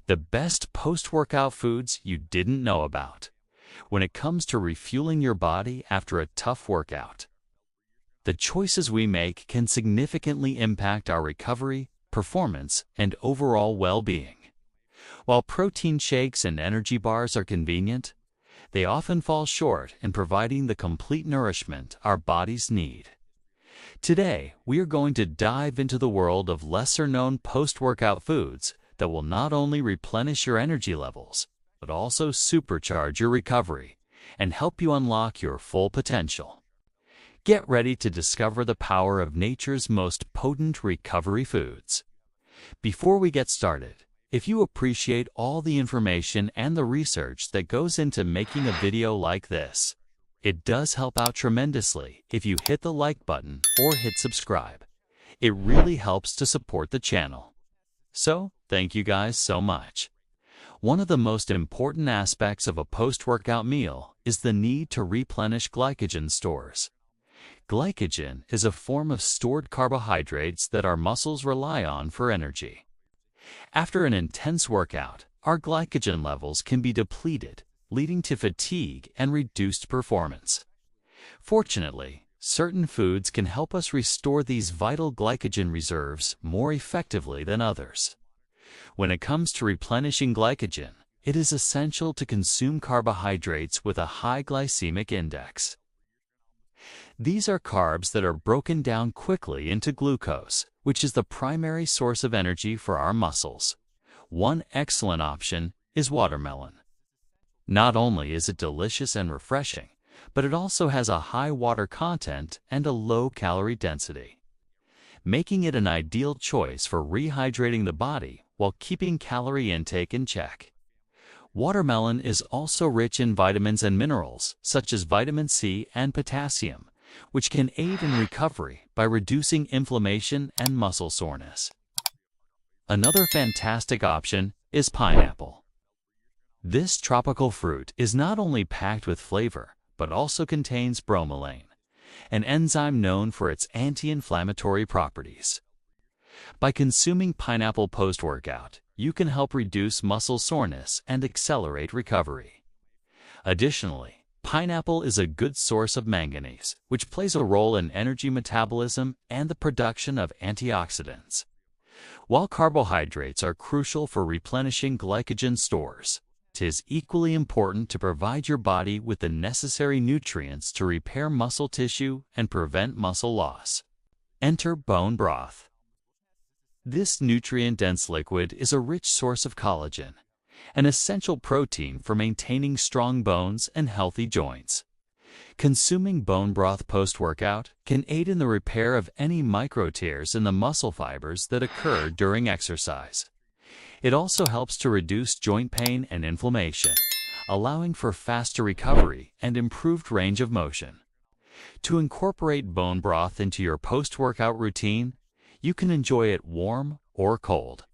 The best post-workout foods you didn't know about when it comes to refueling your body after a tough workout. The choices we make can significantly impact our recovery, performance, and overall well-being. While protein shakes and energy bars are convenient, they often fall short in providing the complete nourishment our bodies need. Today, we are going to dive into the world of lesser-known post-workout foods that will not only replenish your energy levels, but also supercharge your recovery and help you unlock your full potential. Get ready to discover the power of nature's most potent recovery foods. Before we get started, if you appreciate all the information and the research that goes into making a video like this, it does help out tremendously if you hit the like button or hit subscribe. It really helps to support the channel. So, thank you guys so much. One of the most important aspects of a post-workout meal is the need to replenish glycogen stores. Glycogen is a form of stored carbohydrates that our muscles rely on for energy. After an intense workout, our glycogen levels can be depleted, leading to fatigue and reduced performance. Fortunately, certain foods can help us restore these vital glycogen reserves more effectively than others. When it comes to replenishing glycogen, it is essential to consume carbohydrates with a high glycemic index. These are carbs that are broken down quickly into glucose, which is the primary source of energy for our muscles. One excellent option is watermelon. Not only is it delicious and refreshing, but it also has a high water content and a low calorie density, making it an ideal choice for rehydrating the body while keeping calorie intake in check. Watermelon is also rich in vitamins and minerals, such as vitamin C and potassium, which can aid in recovery by reducing inflammation and muscle soreness. Another fantastic option is pineapple. This tropical fruit is not only packed with flavor, but also contains bromelain, an enzyme known for its anti-inflammatory properties. By consuming pineapple post-workout, you can help reduce muscle soreness and accelerate recovery. Additionally, pineapple is a good source of manganese, which plays a role in energy metabolism and the production of antioxidants. While carbohydrates are crucial for replenishing glycogen stores, it is equally important to provide your body with the necessary nutrients to repair muscle tissue and prevent muscle loss. Enter bone broth. This nutrient-dense liquid is a rich source of collagen, an essential protein for maintaining strong bones and healthy joints. Consuming bone broth post-workout can aid in the repair of any micro tears in the muscle fibers that occur during exercise. It also helps to reduce joint pain and inflammation, allowing for faster recovery and improved range of motion. To incorporate bone broth into your post-workout routine, you can enjoy it warm or cold,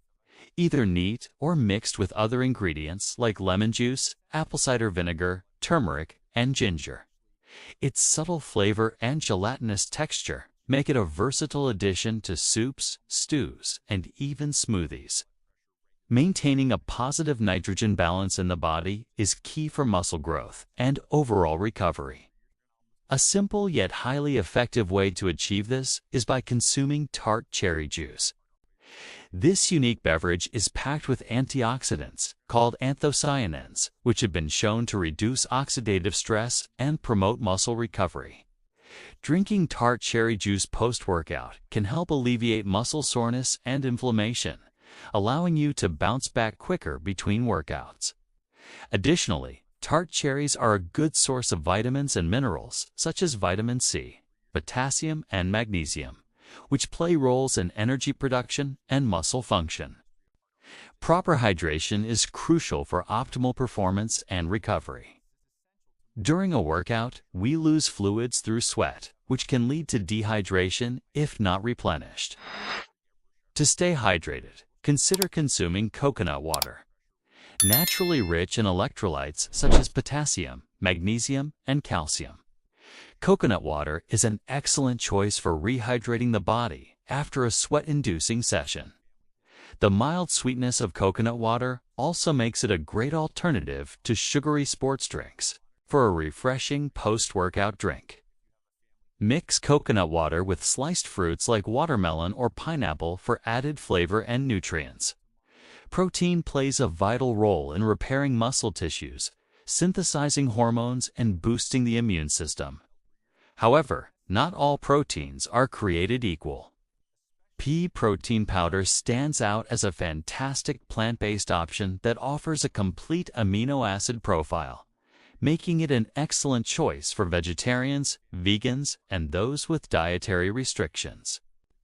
either neat or mixed with other ingredients like lemon juice, apple cider vinegar, turmeric, and ginger. Its subtle flavor and gelatinous texture make it a versatile addition to soups, stews, and even smoothies. Maintaining a positive nitrogen balance in the body is key for muscle growth and overall recovery. A simple yet highly effective way to achieve this is by consuming tart cherry juice. This unique beverage is packed with antioxidants called anthocyanins, which have been shown to reduce oxidative stress and promote muscle recovery. Drinking tart cherry juice post-workout can help alleviate muscle soreness and inflammation, allowing you to bounce back quicker between workouts. Additionally, tart cherries are a good source of vitamins and minerals such as vitamin C, potassium, and magnesium, which play roles in energy production and muscle function. Proper hydration is crucial for optimal performance and recovery. During a workout, we lose fluids through sweat, which can lead to dehydration if not replenished. To stay hydrated, consider consuming coconut water. Naturally rich in electrolytes such as potassium, magnesium, and calcium, coconut water is an excellent choice for rehydrating the body after a sweat-inducing session. The mild sweetness of coconut water also makes it a great alternative to sugary sports drinks for a refreshing post-workout drink. Mix coconut water with sliced fruits like watermelon or pineapple for added flavor and nutrients. Protein plays a vital role in repairing muscle tissues, synthesizing hormones, and boosting the immune system. However, not all proteins are created equal. Pea protein powder stands out as a fantastic plant-based option that offers a complete amino acid profile, making it an excellent choice for vegetarians, vegans, and those with dietary restrictions.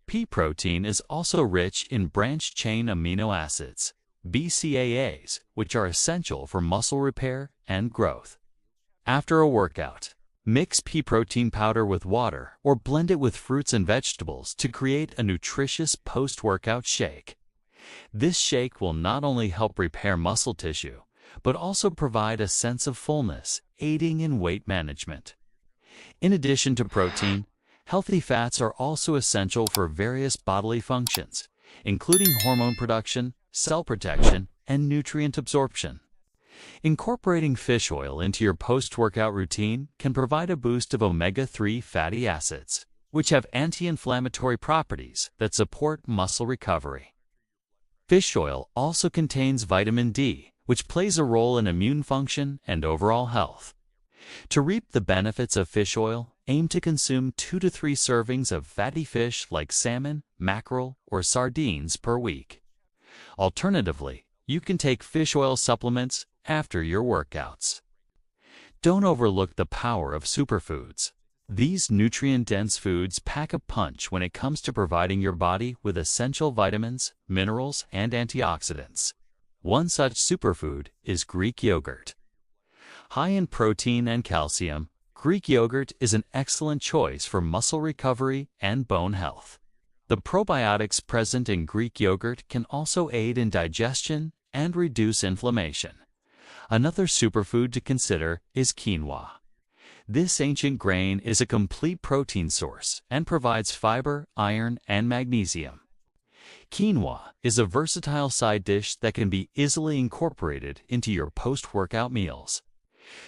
Pea protein is also rich in branched-chain amino acids, BCAAs, which are essential for muscle repair and growth. After a workout, mix pea protein powder with water or blend it with fruits and vegetables to create a nutritious post-workout shake. This shake will not only help repair muscle tissue, but also provide a sense of fullness, aiding in weight management. In addition to protein, healthy fats are also essential for various bodily functions, including hormone production, cell protection, and nutrient absorption. Incorporating fish oil into your post-workout routine can provide a boost of omega-3 fatty acids, which have anti-inflammatory properties that support muscle recovery. Fish oil also contains vitamin D, which plays a role in immune function and overall health. To reap the benefits of fish oil, aim to consume 2 to 3 servings of fatty fish like salmon, mackerel, or sardines per week. Alternatively, you can take fish oil supplements after your workouts. Don't overlook the power of superfoods. These nutrient-dense foods pack a punch when it comes to providing your body with essential vitamins, minerals, and antioxidants. One such superfood is Greek yogurt. High in protein and calcium, Greek yogurt is an excellent choice for muscle recovery and bone health. The probiotics present in Greek yogurt can also aid in digestion and reduce inflammation. Another superfood to consider is quinoa. This ancient grain is a complete protein source and provides fiber, iron, and magnesium. Quinoa is a versatile side dish that can be easily incorporated into your post-workout meals.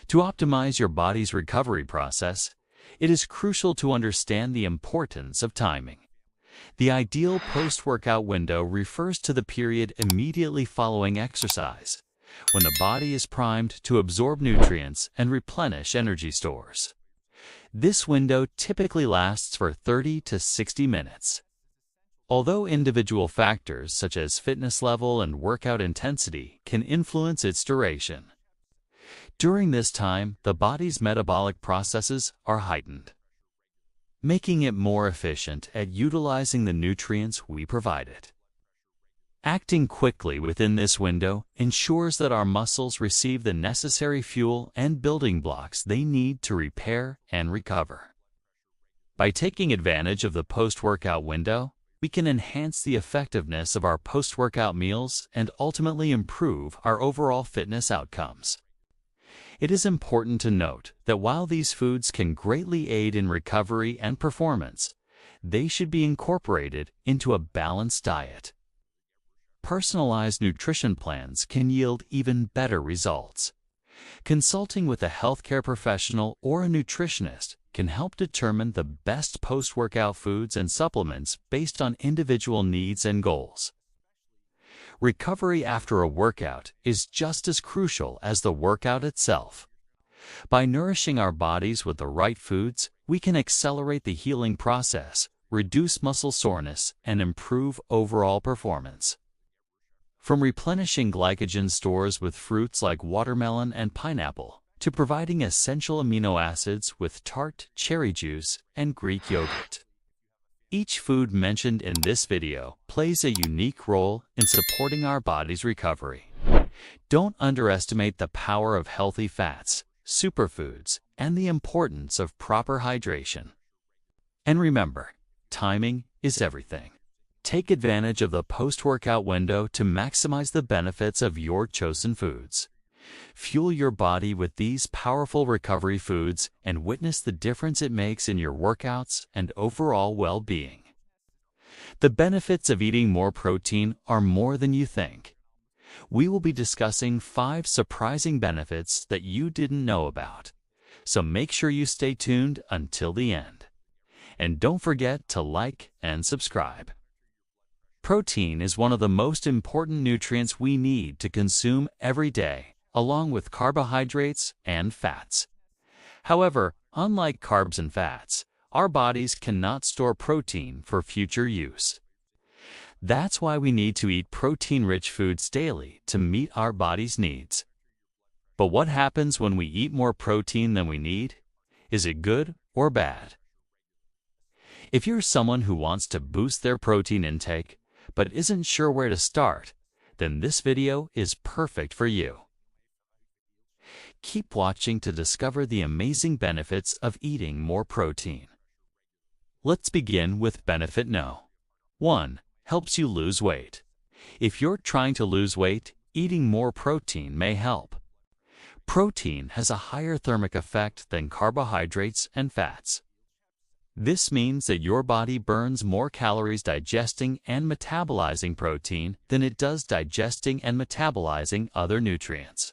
To optimize your body's recovery process, it is crucial to understand the importance of timing. The ideal post-workout window refers to the period immediately following exercise, when the body is primed to absorb nutrients and replenish energy stores. This window typically lasts for 30 to 60 minutes. Although individual factors such as fitness level and workout intensity can influence its duration, during this time, the body's metabolic processes are heightened, making it more efficient at utilizing the nutrients we provide it. Acting quickly within this window ensures that our muscles receive the necessary fuel and building blocks they need to repair and recover. By taking advantage of the post-workout window, we can enhance the effectiveness of our post-workout meals and ultimately improve our overall fitness outcomes. It is important to note that while these foods can greatly aid in recovery and performance, they should be incorporated into a balanced diet. Personalized nutrition plans can yield even better results. Consulting with a healthcare professional or a nutritionist can help determine the best post-workout foods and supplements based on individual needs and goals. Recovery after a workout is just as crucial as the workout itself. By nourishing our bodies with the right foods, we can accelerate the healing process, reduce muscle soreness, and improve overall performance. From replenishing glycogen stores with fruits like watermelon and pineapple, to providing essential amino acids with tart, cherry juice, and Greek yogurt. Each food mentioned in this video plays a unique role in supporting our body's recovery. Don't underestimate the power of healthy fats, superfoods, and the importance of proper hydration. And remember, timing is everything. Take advantage of the post-workout window to maximize the benefits of your chosen foods. Fuel your body with these powerful recovery foods and witness the difference it makes in your workouts and overall well-being. The benefits of eating more protein are more than you think. We will be discussing 5 surprising benefits that you didn't know about. So make sure you stay tuned until the end. And don't forget to like and subscribe. Protein is one of the most important nutrients we need to consume every day, along with carbohydrates and fats. However, unlike carbs and fats, our bodies cannot store protein for future use. That's why we need to eat protein-rich foods daily to meet our body's needs. But what happens when we eat more protein than we need? Is it good or bad? If you're someone who wants to boost their protein intake, but isn't sure where to start, then this video is perfect for you. Keep watching to discover the amazing benefits of eating more protein. Let's begin with benefit No. 1. Helps you lose weight. If you're trying to lose weight, eating more protein may help. Protein has a higher thermic effect than carbohydrates and fats. This means that your body burns more calories digesting and metabolizing protein than it does digesting and metabolizing other nutrients.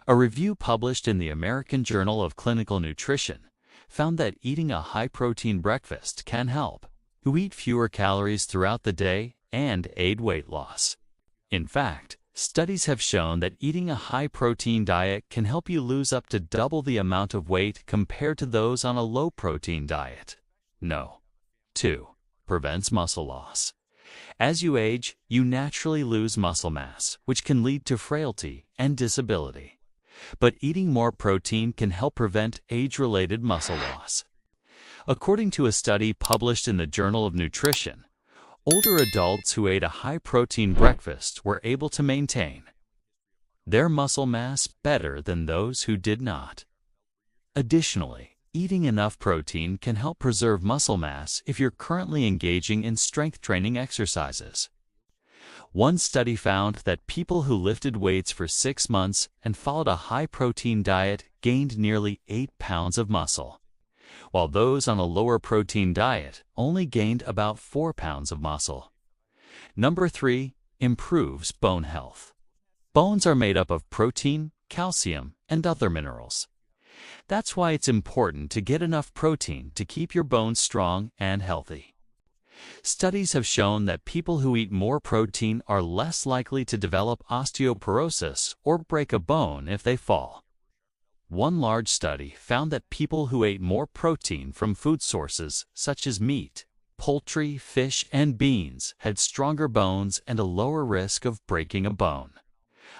A review published in the American Journal of Clinical Nutrition found that eating a high-protein breakfast can help you eat fewer calories throughout the day and aid weight loss. In fact, studies have shown that eating a high-protein diet can help you lose up to double the amount of weight compared to those on a low-protein diet. No. 2. Prevents muscle loss. As you age, you naturally lose muscle mass, which can lead to frailty and disability. But eating more protein can help prevent age-related muscle loss. According to a study published in the Journal of Nutrition, older adults who ate a high-protein breakfast were able to maintain their muscle mass better than those who did not. Additionally, eating enough protein can help preserve muscle mass if you're currently engaging in strength training exercises. One study found that people who lifted weights for 6 months and followed a high-protein diet gained nearly 8 pounds of muscle, while those on a lower protein diet only gained about 4 pounds of muscle. Number 3. Improves bone health. Bones are made up of protein, calcium, and other minerals. That's why it's important to get enough protein to keep your bones strong and healthy. Studies have shown that people who eat more protein are less likely to develop osteoporosis or break a bone if they fall. One large study found that people who ate more protein from food sources such as meat, poultry, fish, and beans had stronger bones and a lower risk of breaking a bone.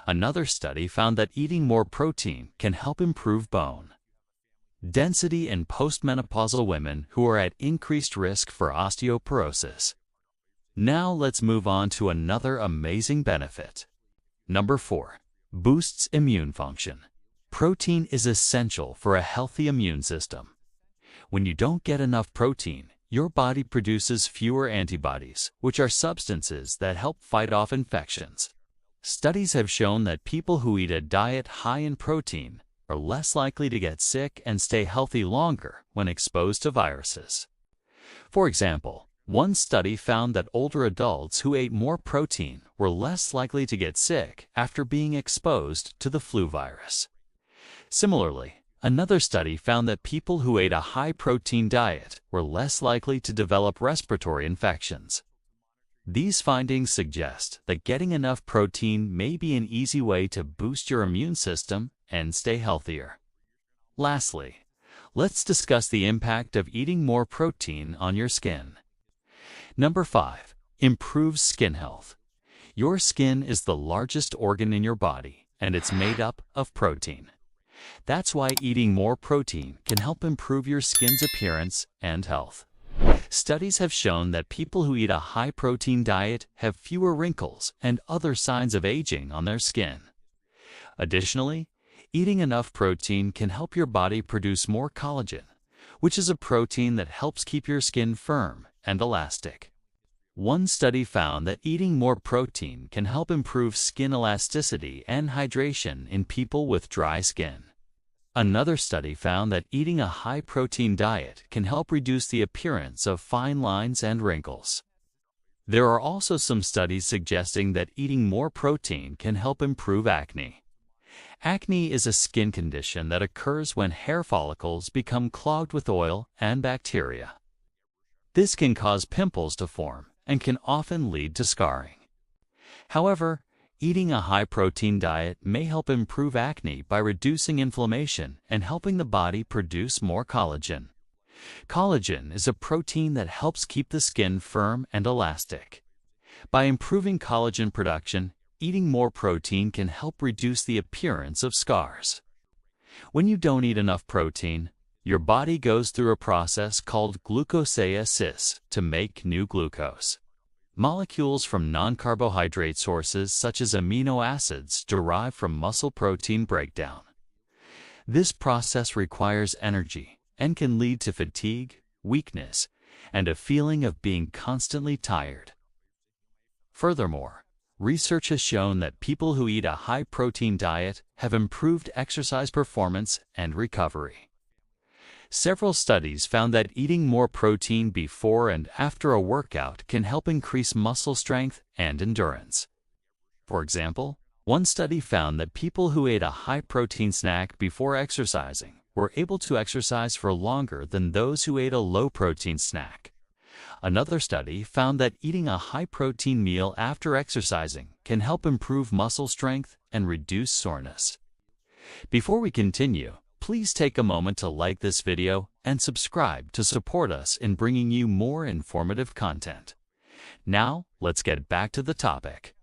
Another study found that eating more protein can help improve bone density in postmenopausal women who are at increased risk for osteoporosis. Now let's move on to another amazing benefit. Number 4. Boosts immune function. Protein is essential for a healthy immune system. When you don't get enough protein, your body produces fewer antibodies, which are substances that help fight off infections. Studies have shown that people who eat a diet high in protein are less likely to get sick and stay healthy longer when exposed to viruses. For example, one study found that older adults who ate more protein were less likely to get sick after being exposed to the flu virus. Similarly, another study found that people who ate a high-protein diet were less likely to develop respiratory infections. These findings suggest that getting enough protein may be an easy way to boost your immune system and stay healthier. Lastly, let's discuss the impact of eating more protein on your skin. Number 5. Improves skin health. Your skin is the largest organ in your body, and it's made up of protein. That's why eating more protein can help improve your skin's appearance and health. Studies have shown that people who eat a high-protein diet have fewer wrinkles and other signs of aging on their skin. Additionally, eating enough protein can help your body produce more collagen, which is a protein that helps keep your skin firm and elastic. One study found that eating more protein can help improve skin elasticity and hydration in people with dry skin. Another study found that eating a high-protein diet can help reduce the appearance of fine lines and wrinkles. There are also some studies suggesting that eating more protein can help improve acne. Acne is a skin condition that occurs when hair follicles become clogged with oil and bacteria. This can cause pimples to form and can often lead to scarring. However, eating a high-protein diet may help improve acne by reducing inflammation and helping the body produce more collagen. Collagen is a protein that helps keep the skin firm and elastic. By improving collagen production, eating more protein can help reduce the appearance of scars. When you don't eat enough protein, your body goes through a process called glucoseolysis to make new glucose. Molecules from non-carbohydrate sources such as amino acids derive from muscle protein breakdown. This process requires energy and can lead to fatigue, weakness, and a feeling of being constantly tired. Furthermore, research has shown that people who eat a high-protein diet have improved exercise performance and recovery. Several studies found that eating more protein before and after a workout can help increase muscle strength and endurance. For example, one study found that people who ate a high-protein snack before exercising were able to exercise for longer than those who ate a low-protein snack. Another study found that eating a high-protein meal after exercising can help improve muscle strength and reduce soreness. Before we continue, please take a moment to like this video and subscribe to support us in bringing you more informative content. Now, let's get back to the topic.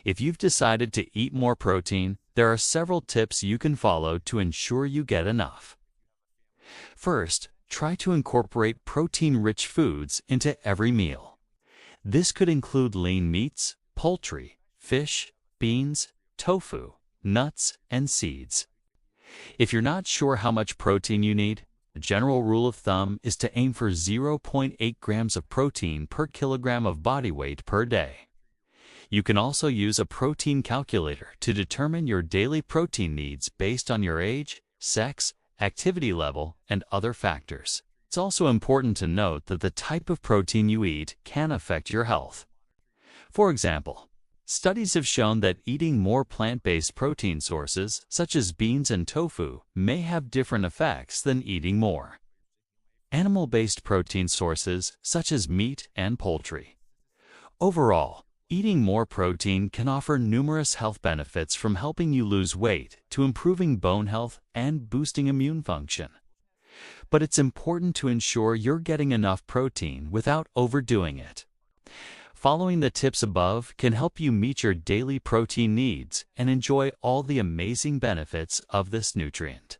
If you've decided to eat more protein, there are several tips you can follow to ensure you get enough. First, try to incorporate protein-rich foods into every meal. This could include lean meats, poultry, fish, beans, tofu, nuts, and seeds. If you're not sure how much protein you need, the general rule of thumb is to aim for 0.8 grams of protein per kilogram of body weight per day. You can also use a protein calculator to determine your daily protein needs based on your age, sex, activity level, and other factors. It's also important to note that the type of protein you eat can affect your health. For example, studies have shown that eating more plant-based protein sources, such as beans and tofu, may have different effects than eating more animal-based protein sources, such as meat and poultry. Overall, eating more protein can offer numerous health benefits, from helping you lose weight to improving bone health and boosting immune function. But it's important to ensure you're getting enough protein without overdoing it. Following the tips above can help you meet your daily protein needs and enjoy all the amazing benefits of this nutrient.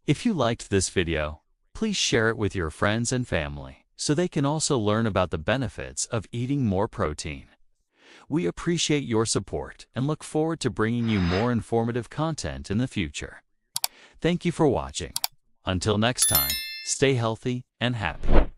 If you liked this video, please share it with your friends and family so they can also learn about the benefits of eating more protein. We appreciate your support and look forward to bringing you more informative content in the future. Thank you for watching. Until next time, stay healthy and happy.